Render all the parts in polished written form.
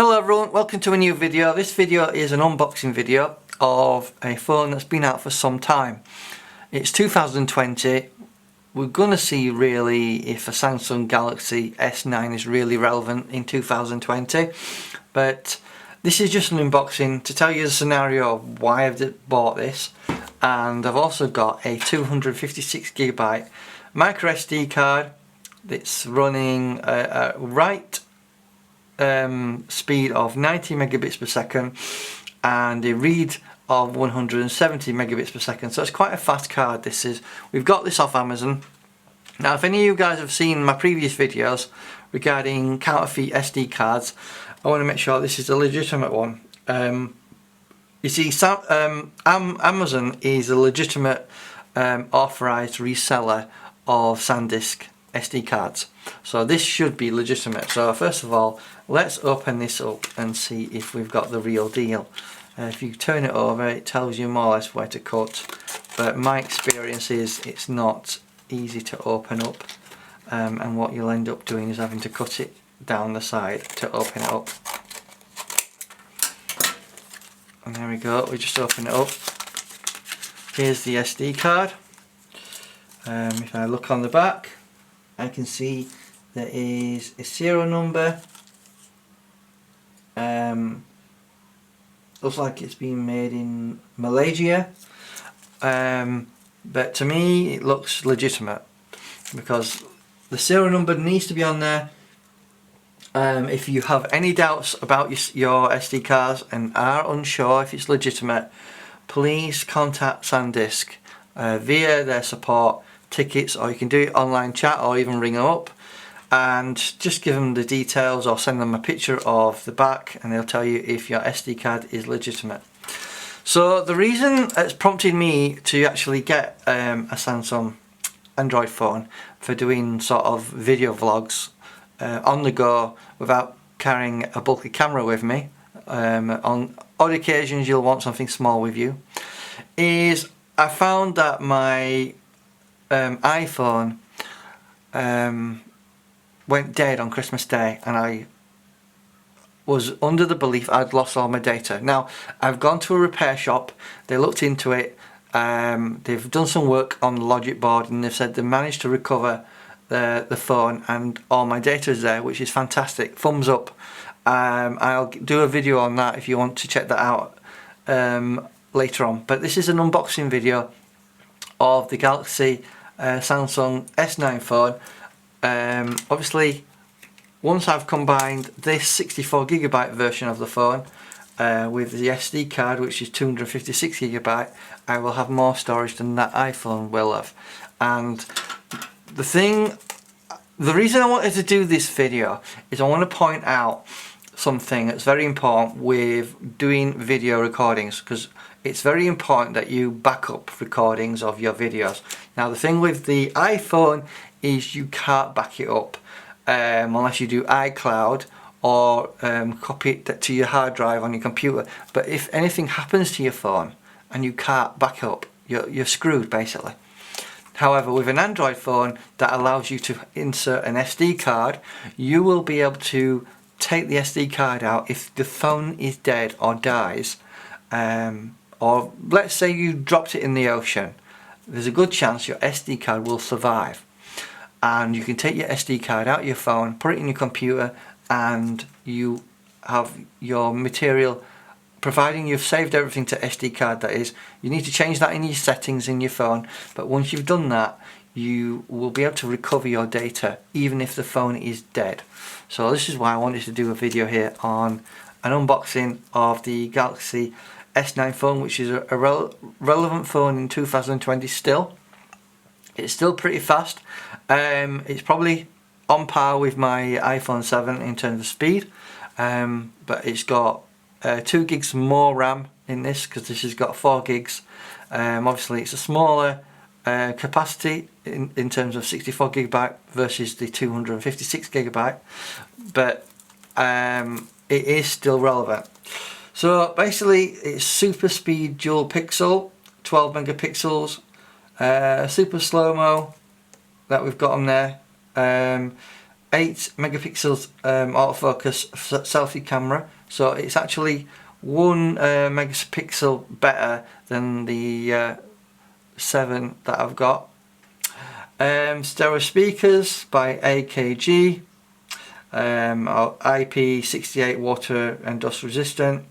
Hello everyone, welcome to a new video. This video is an unboxing video of a phone that's been out for some time. It's 2020. We're gonna see really if a Samsung Galaxy S9 is really relevant in 2020, but this is just an unboxing to tell you the scenario of why I've bought this. And I've also got a 256GB micro SD card that's running a speed of 90 megabits per second and a read of 170 megabits per second, so it's quite a fast card. We've got this off Amazon. Now if any of you guys have seen my previous videos regarding counterfeit SD cards, I want to make sure this is a legitimate one. You see, Amazon is a legitimate authorized reseller of SanDisk SD cards, so this should be legitimate. So first of all, let's open this up and see if we've got the real deal. If you turn it over, it tells you more or less where to cut, but my experience is it's not easy to open up, and what you'll end up doing is having to cut it down the side to open it up. And there we go, we just open it up. Here's the SD card. If I look on the back, I can see there is a serial number. Looks like it's been made in Malaysia, but to me it looks legitimate because the serial number needs to be on there. If you have any doubts about your SD cards and are unsure if it's legitimate, please contact SanDisk via their support tickets, or you can do it online chat or even ring them up and just give them the details or send them a picture of the back and they'll tell you if your SD card is legitimate. So the reason it's prompted me to actually get a Samsung Android phone for doing sort of video vlogs on the go without carrying a bulky camera with me, on odd occasions you'll want something small with you, is I found that my iPhone went dead on Christmas Day and I was under the belief I'd lost all my data. Now I've gone to a repair shop, they looked into it, they've done some work on the logic board and they've said they managed to recover the phone and all my data is there, which is fantastic. Thumbs up. I'll do a video on that if you want to check that out later on. But this is an unboxing video of the Galaxy Samsung S9 phone. Obviously once I've combined this 64GB version of the phone with the SD card, which is 256GB, I will have more storage than that iPhone will have. And the reason I wanted to do this video is I want to point out something that's very important with doing video recordings, because it's very important that you back up recordings of your videos. Now the thing with the iPhone is you can't back it up unless you do iCloud or copy it to your hard drive on your computer. But if anything happens to your phone and you can't back it up, you're screwed basically. However, with an Android phone that allows you to insert an SD card, you will be able to take the SD card out if the phone is dead or dies, or let's say you dropped it in the ocean. There's a good chance your SD card will survive, and you can take your SD card out of your phone, put it in your computer, and you have your material. Providing you've saved everything to SD card, that is. You need to change that in your settings in your phone, but once you've done that, you will be able to recover your data even if the phone is dead. So this is why I wanted to do a video here on an unboxing of the Galaxy S9 phone, which is a relevant phone in 2020 still. It's still pretty fast. It's probably on par with my iPhone 7 in terms of speed, but it's got 2 gigs more RAM in this, because this has got 4 gigs. Obviously it's a smaller capacity in terms of 64GB versus the 256GB, but it is still relevant. So basically it's super speed dual pixel, 12 megapixels, super slow-mo that we've got on there, 8 megapixels autofocus selfie camera, so it's actually 1 megapixel better than the 7 that I've got. Stereo speakers by AKG, IP68 water and dust resistant.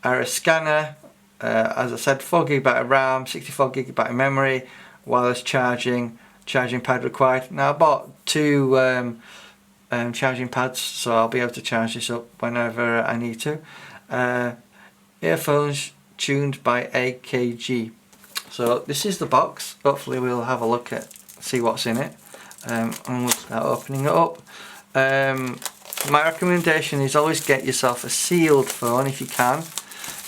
Iris scanner, as I said, 4GB of RAM, 64GB memory, wireless charging pad required. Now I bought 2 charging pads, so I'll be able to charge this up whenever I need to. Earphones tuned by AKG. So this is the box. Hopefully we'll have a look at, see what's in it, and we'll start opening it up. My recommendation is always get yourself a sealed phone if you can,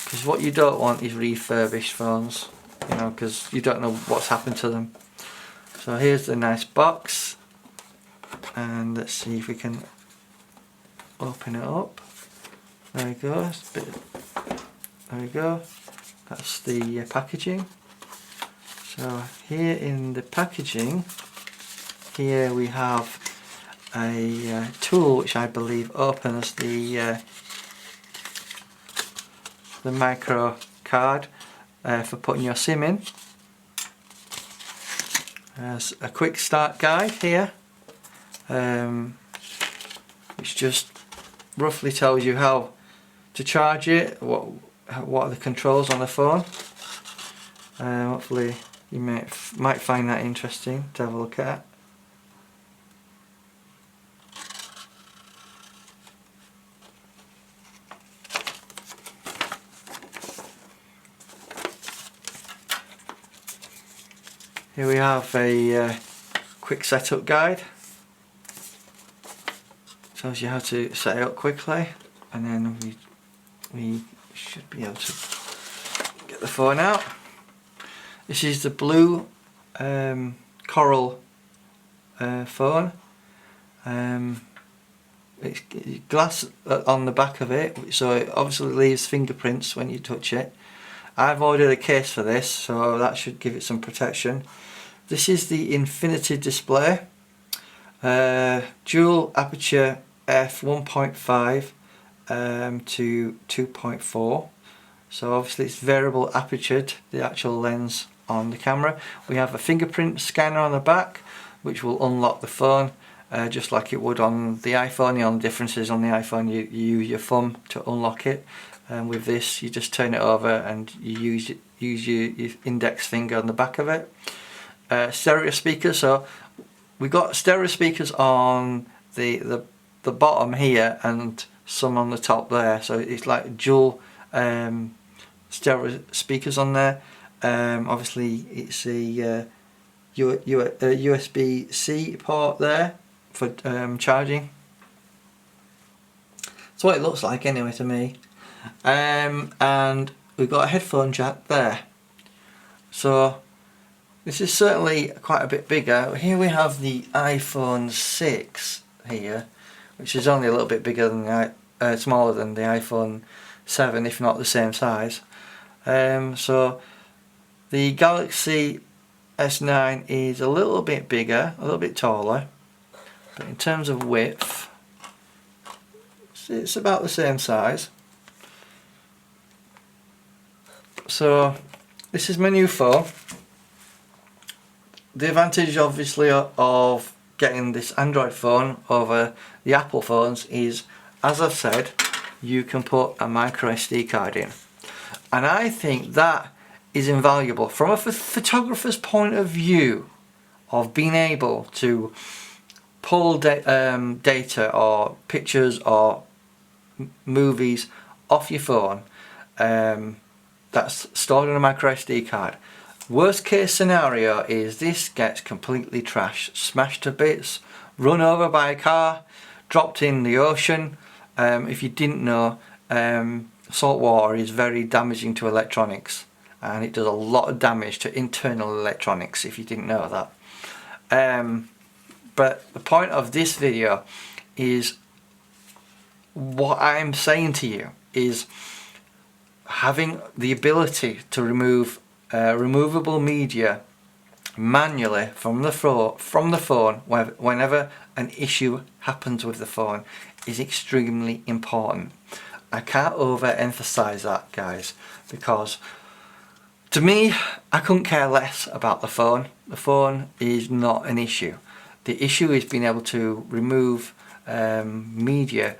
because what you don't want is refurbished phones, you know, because you don't know what's happened to them. So here's the nice box, and let's see if we can open it up. There we go. There we go. That's the packaging. So here in the packaging, here we have a tool which I believe opens the micro card for putting your SIM in. There's a quick start guide here, which just roughly tells you how to charge it, what are the controls on the phone. Hopefully you might find that interesting to have a look at. Here we have a quick setup guide. Tells you how to set it up quickly, and then we should be able to get the phone out. This is the blue coral phone. It's glass on the back of it, so it obviously leaves fingerprints when you touch it. I've ordered a case for this, so that should give it some protection. This is the Infinity display, dual aperture f1.5 to 2.4. So obviously it's variable apertured, the actual lens on the camera. We have a fingerprint scanner on the back, which will unlock the phone, just like it would on the iPhone. The only difference is on the iPhone you use your thumb to unlock it, and with this you just turn it over and you use your index finger on the back of it. Stereo speakers, so we got stereo speakers on the bottom here and some on the top there, so it's like dual stereo speakers on there. Obviously it's a USB-C port there for charging. That's what it looks like anyway to me. And we've got a headphone jack there. So this is certainly quite a bit bigger. Here we have the iPhone 6 here, which is only a little bit bigger than the smaller than the iPhone 7, if not the same size. So the Galaxy S9 is a little bit bigger, a little bit taller, but in terms of width, it's about the same size. So this is my new phone. The advantage obviously of getting this Android phone over the Apple phones is, as I've said, you can put a micro SD card in, and I think that is invaluable from a photographer's point of view, of being able to pull data or pictures or movies off your phone that's stored on a micro SD card. Worst case scenario is this gets completely trashed, smashed to bits, run over by a car, dropped in the ocean. If you didn't know, salt water is very damaging to electronics, and it does a lot of damage to internal electronics, if you didn't know that. But the point of this video is, what I'm saying to you is having the ability to remove removable media manually from the phone whenever an issue happens with the phone is extremely important. I can't overemphasize that, guys, because to me, I couldn't care less about the phone. The phone is not an issue. The issue is being able to remove media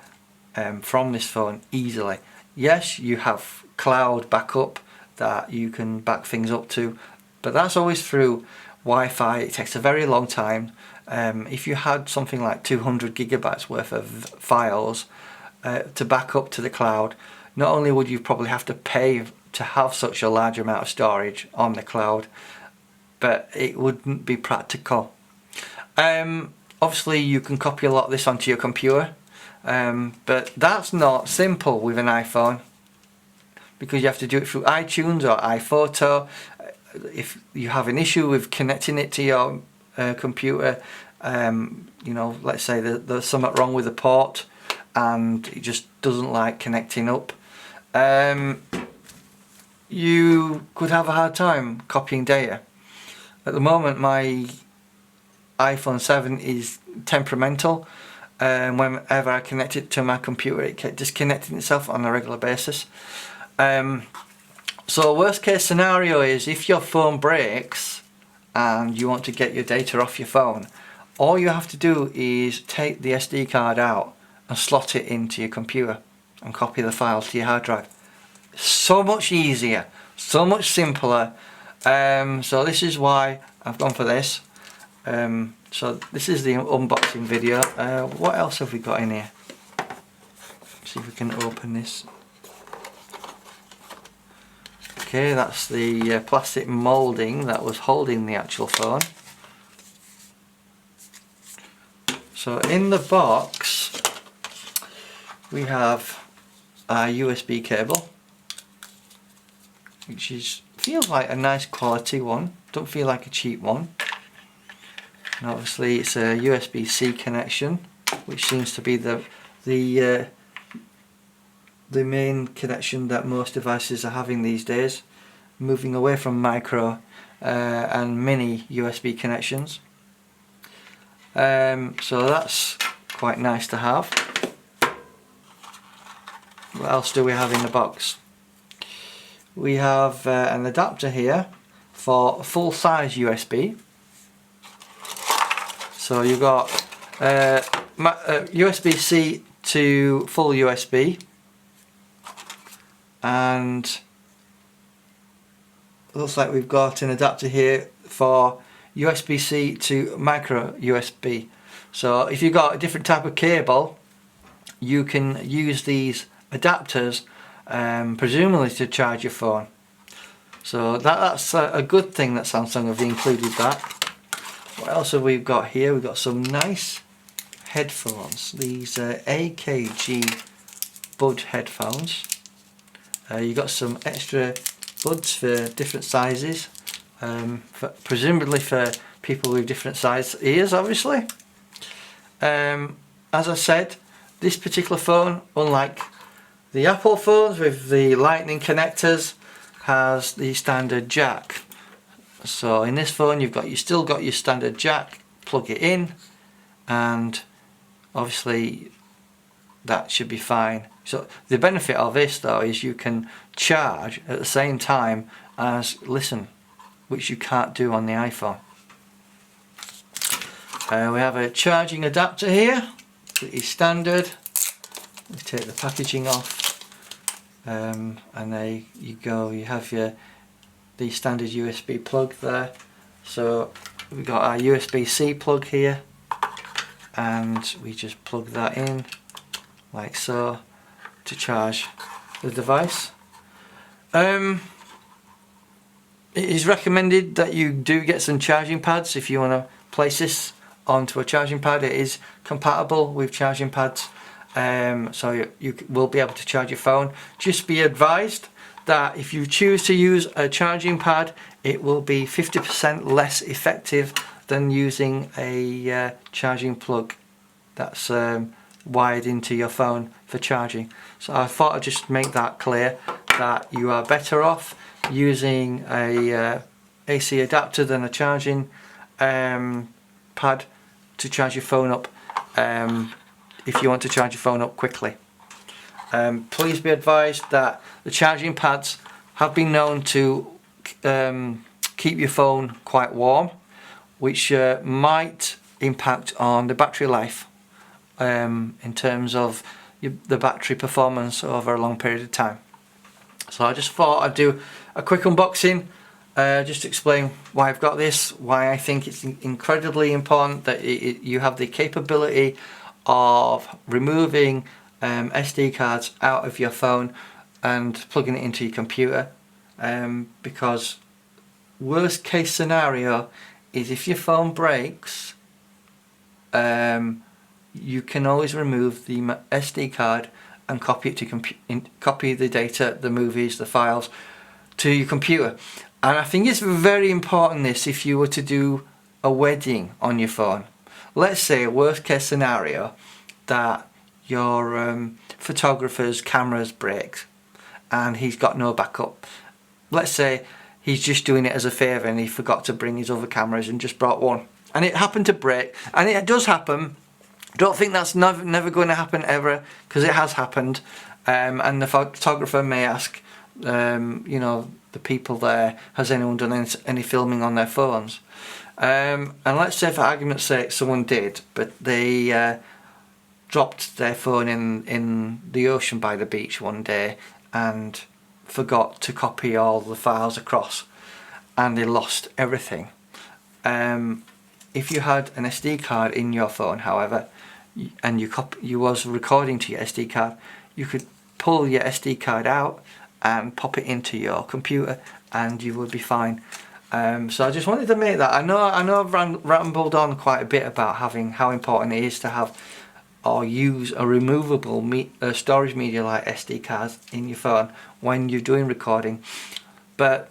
from this phone easily. Yes, you have cloud backup that you can back things up to, but that's always through Wi-Fi. It takes a very long time. If you had something like 200 gigabytes worth of files to back up to the cloud, not only would you probably have to pay to have such a large amount of storage on the cloud, but it wouldn't be practical. Obviously you can copy a lot of this onto your computer, but that's not simple with an iPhone, because you have to do it through iTunes or iPhoto. If you have an issue with connecting it to your computer, you know, let's say there's something wrong with the port and it just doesn't like connecting up, you could have a hard time copying data. At the moment my iPhone 7 is temperamental, and whenever I connect it to my computer it kept disconnecting itself on a regular basis. So worst case scenario is if your phone breaks and you want to get your data off your phone, all you have to do is take the SD card out and slot it into your computer and copy the files to your hard drive. So much easier, so much simpler. So this is why I've gone for this. So this is the unboxing video. What else have we got in here? See if we can open this. Okay, that's the plastic moulding that was holding the actual phone. So in the box we have a USB cable, which feels like a nice quality one, don't feel like a cheap one. And obviously it's a USB-C connection, which seems to be the main connection that most devices are having these days, moving away from micro and mini USB connections. So that's quite nice to have. What else do we have in the box? We have an adapter here for full-size USB. So you've got USB-C to full USB, and it looks like we've got an adapter here for USB-C to micro USB. So if you've got a different type of cable, you can use these adapters presumably to charge your phone. So that's a good thing that Samsung have included that. What else have we got here? We've got some nice headphones. These AKG Bud headphones. You've got some extra buds for different sizes, presumably for people with different size ears, obviously. As I said, this particular phone, unlike the Apple phones with the lightning connectors, has the standard jack. So in this phone you've still got your standard jack, plug it in, and obviously that should be fine. So the benefit of this though is you can charge at the same time as listen, which you can't do on the iPhone. We have a charging adapter here, pretty standard. Let's take the packaging off, and there you go, you have the standard USB plug there. So we've got our USB-C plug here, and we just plug that in like so to charge the device. It is recommended that you do get some charging pads if you want to place this onto a charging pad. It is compatible with charging pads, so you will be able to charge your phone. Just be advised that if you choose to use a charging pad, it will be 50% less effective than using a charging plug that's wired into your phone for charging. So I thought I'd just make that clear, that you are better off using a AC adapter than a charging pad to charge your phone up if you want to charge your phone up quickly. Please be advised that the charging pads have been known to keep your phone quite warm, which might impact on the battery life in terms of the battery performance over a long period of time. So I just thought I'd do a quick unboxing, just to explain why I've got this, why I think it's incredibly important that you have the capability of removing SD cards out of your phone and plugging it into your computer, because worst case scenario is if your phone breaks, you can always remove the SD card and copy it to copy the data, the movies, the files to your computer. And I think it's very important this if you were to do a wedding on your phone. Let's say a worst case scenario that your photographer's cameras breaks and he's got no backup. Let's say he's just doing it as a favour and he forgot to bring his other cameras and just brought one, and it happened to break, and it does happen. Don't think that's never going to happen ever, because it has happened, and the photographer may ask, you know, the people there, has anyone done any filming on their phones? And let's say for argument's sake someone did, but they dropped their phone in the ocean by the beach one day and forgot to copy all the files across, and they lost everything. If you had an SD card in your phone, however, and you was recording to your SD card, you could pull your SD card out and pop it into your computer and you would be fine. So I just wanted to make that. I know I've rambled on quite a bit about how important it is to have or use a removable storage media like SD cards in your phone when you're doing recording. But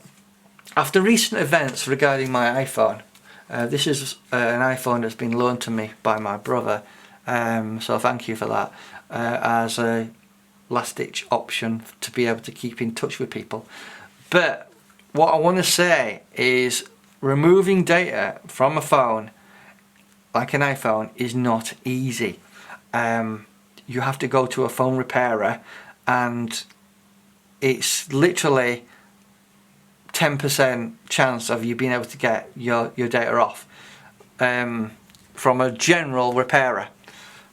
after recent events regarding my iPhone, this is an iPhone that's been loaned to me by my brother, so thank you for that, as a last ditch option to be able to keep in touch with people. But what I want to say is removing data from a phone like an iPhone is not easy. You have to go to a phone repairer, and it's literally 10% chance of you being able to get your data off from a general repairer.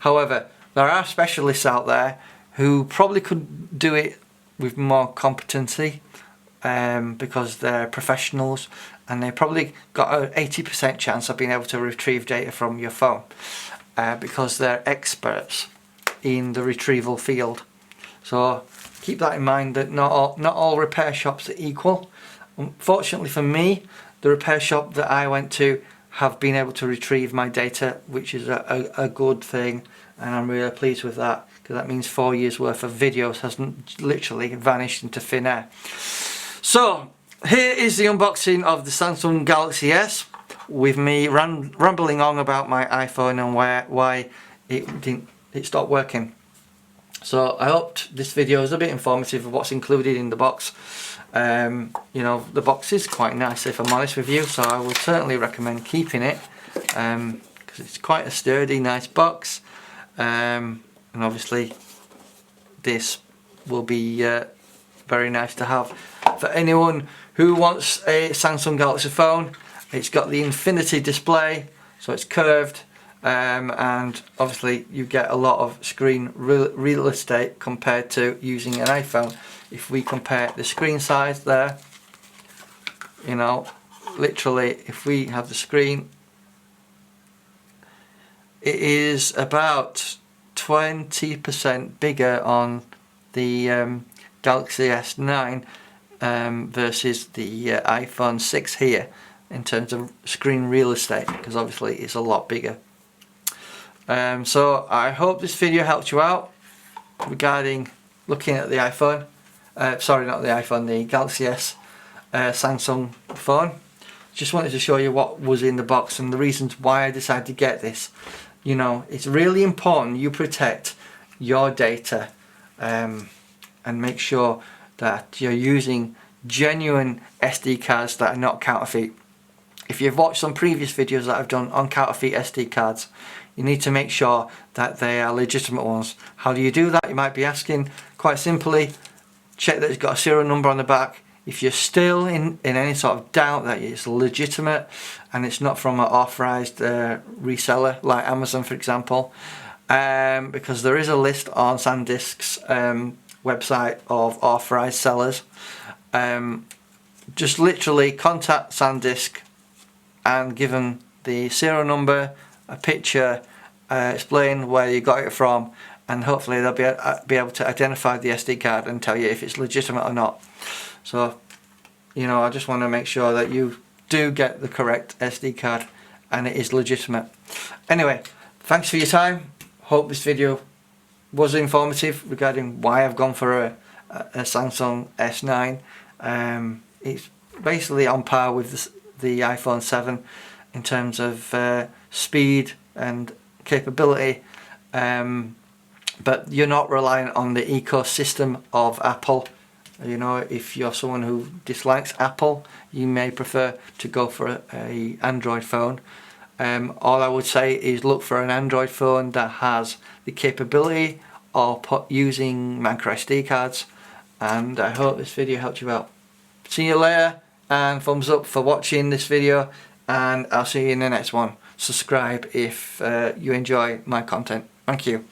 However, there are specialists out there who probably could do it with more competency, because they're professionals and they probably got an 80% chance of being able to retrieve data from your phone, because they're experts in the retrieval field. So keep that in mind, that not all repair shops are equal. Unfortunately for me, the repair shop that I went to have been able to retrieve my data, which is a good thing, and I'm really pleased with that, because that means 4 years worth of videos hasn't literally vanished into thin air. So here is the unboxing of the Samsung Galaxy S, with me rambling on about my iPhone and why it stopped working. So I hope this video is a bit informative of what's included in the box. You know, the box is quite nice, if I'm honest with you, so I would certainly recommend keeping it, because it's quite a sturdy, nice box, and obviously this will be very nice to have for anyone who wants a Samsung Galaxy phone. It's got the infinity display, so it's curved, and obviously you get a lot of screen real estate compared to using an iPhone. If we compare the screen size there, you know, literally if we have the screen, it is about 20% bigger on the Galaxy S9 versus the iPhone 6 here in terms of screen real estate, because obviously it's a lot bigger. So I hope this video helped you out regarding looking at the iPhone. Sorry, not the iPhone, the Galaxy S Samsung phone. Just wanted to show you what was in the box and the reasons why I decided to get this. You know, it's really important you protect your data, and make sure that you're using genuine SD cards that are not counterfeit. If you've watched some previous videos that I've done on counterfeit SD cards, you need to make sure that they are legitimate ones. How do you do that, you might be asking? Quite simply, check that it's got a serial number on the back. If you're still in any sort of doubt that it's legitimate and it's not from an authorized reseller like Amazon, for example, because there is a list on SanDisk's website of authorized sellers, just literally contact SanDisk and give them the serial number, a picture, explain where you got it from, and hopefully they'll be able to identify the SD card and tell you if it's legitimate or not. So, you know, I just want to make sure that you do get the correct SD card and it is legitimate. Anyway, thanks for your time. Hope this video was informative regarding why I've gone for a Samsung S9. It's basically on par with the iPhone 7 in terms of speed and capability, but you're not reliant on the ecosystem of Apple. You know, if you're someone who dislikes Apple, you may prefer to go for a Android phone. All I would say is look for an Android phone that has the capability of using micro SD cards, and I hope this video helped you out. See you later, and thumbs up for watching this video, and I'll see you in the next one. Subscribe if you enjoy my content. Thank you.